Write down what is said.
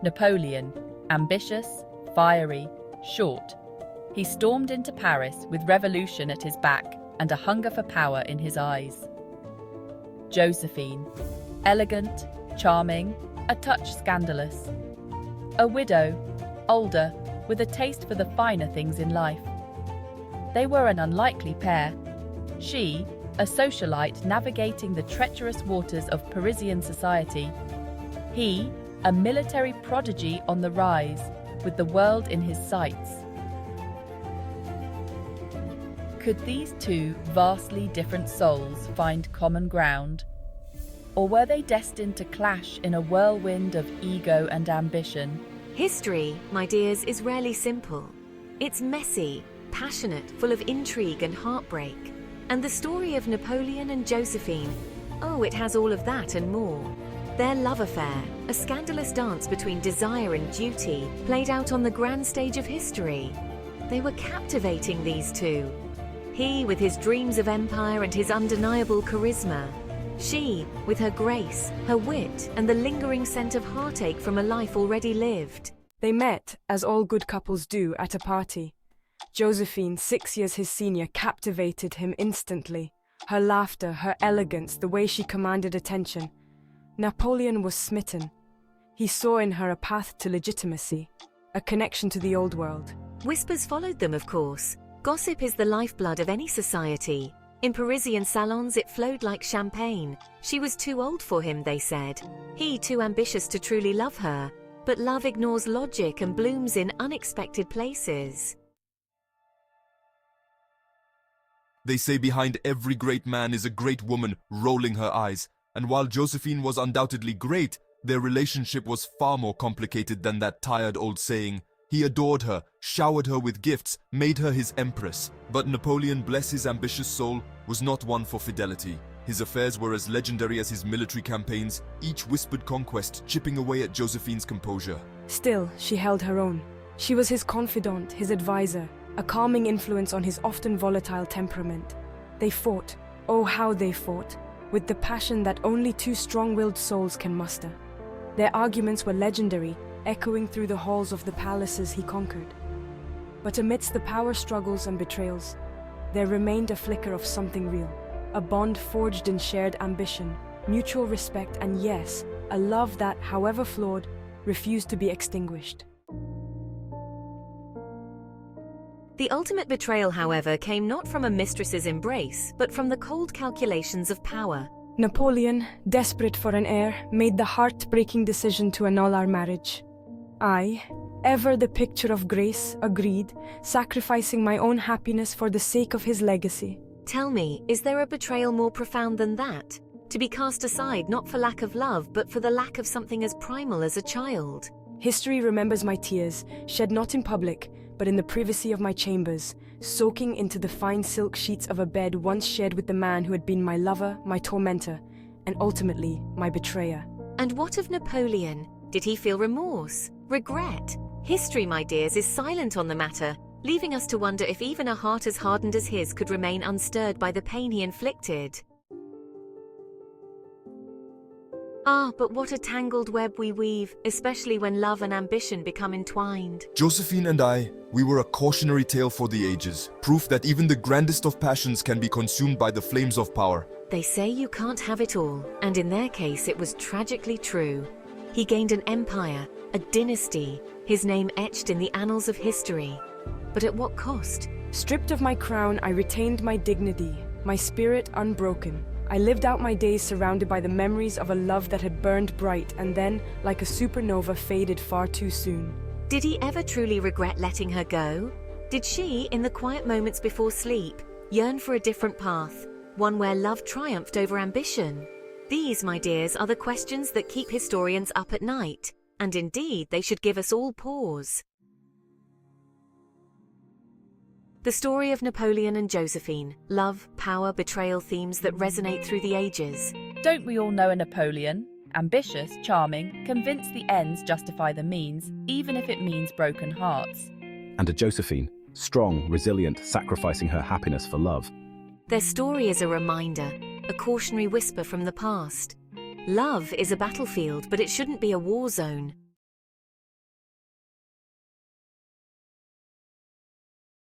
Napoleon, ambitious, fiery, short. He stormed into Paris with revolution at his back and a hunger for power in his eyes. Josephine, elegant, charming, a touch scandalous. A widow, older, with a taste for the finer things in life. They were an unlikely pair. She, a socialite navigating the treacherous waters of Parisian society. He, a military prodigy on the rise, with the world in his sights. Could these two vastly different souls find common ground? Or were they destined to clash in a whirlwind of ego and ambition? History, my dears, is rarely simple. It's messy, passionate, full of intrigue and heartbreak. And the story of Napoleon and Josephine, oh, it has all of that and more. Their love affair, a scandalous dance between desire and duty, played out on the grand stage of history. They were captivating, these two. He with his dreams of empire and his undeniable charisma. She with her grace, her wit, and the lingering scent of heartache from a life already lived. They met, as all good couples do, at a party. Josephine, 6 years his senior, captivated him instantly. Her laughter, her elegance, the way she commanded attention. Napoleon was smitten. He saw in her a path to legitimacy, a connection to the old world. Whispers followed them, of course. Gossip is the lifeblood of any society. In Parisian salons, it flowed like champagne. She was too old for him, they said. He too ambitious to truly love her. But love ignores logic and blooms in unexpected places. They say behind every great man is a great woman rolling her eyes. And while Josephine was undoubtedly great, their relationship was far more complicated than that tired old saying. He adored her, showered her with gifts, made her his empress. But Napoleon, bless his ambitious soul, was not one for fidelity. His affairs were as legendary as his military campaigns, each whispered conquest chipping away at Josephine's composure. Still, she held her own. She was his confidant, his advisor, a calming influence on his often volatile temperament. They fought, oh how they fought, with the passion that only two strong-willed souls can muster. Their arguments were legendary, echoing through the halls of the palaces he conquered. But amidst the power struggles and betrayals, there remained a flicker of something real, a bond forged in shared ambition, mutual respect, and yes, a love that, however flawed, refused to be extinguished. The ultimate betrayal, however, came not from a mistress's embrace, but from the cold calculations of power. Napoleon, desperate for an heir, made the heart-breaking decision to annul our marriage. I, ever the picture of grace, agreed, sacrificing my own happiness for the sake of his legacy. Tell me, is there a betrayal more profound than that? To be cast aside not for lack of love, but for the lack of something as primal as a child. History remembers my tears, shed not in public, but in the privacy of my chambers, soaking into the fine silk sheets of a bed once shared with the man who had been my lover, my tormentor, and ultimately my betrayer. And what of Napoleon? Did he feel remorse? Regret? History, my dears, is silent on the matter, leaving us to wonder if even a heart as hardened as his could remain unstirred by the pain he inflicted. Ah, but what a tangled web we weave, especially when love and ambition become entwined. Josephine and I, we were a cautionary tale for the ages, proof that even the grandest of passions can be consumed by the flames of power. They say you can't have it all, and in their case it was tragically true. He gained an empire, a dynasty, his name etched in the annals of history. But at what cost? Stripped of my crown, I retained my dignity, my spirit unbroken. I lived out my days surrounded by the memories of a love that had burned bright and then, like a supernova, faded far too soon. Did he ever truly regret letting her go? Did she, in the quiet moments before sleep, yearn for a different path, one where love triumphed over ambition? These, my dears, are the questions that keep historians up at night, and indeed they should give us all pause. The story of Napoleon and Josephine, love, power, betrayal, themes that resonate through the ages. Don't we all know a Napoleon? Ambitious, charming, convinced the ends justify the means, even if it means broken hearts. And a Josephine, strong, resilient, sacrificing her happiness for love. Their story is a reminder, a cautionary whisper from the past. Love is a battlefield, but it shouldn't be a war zone.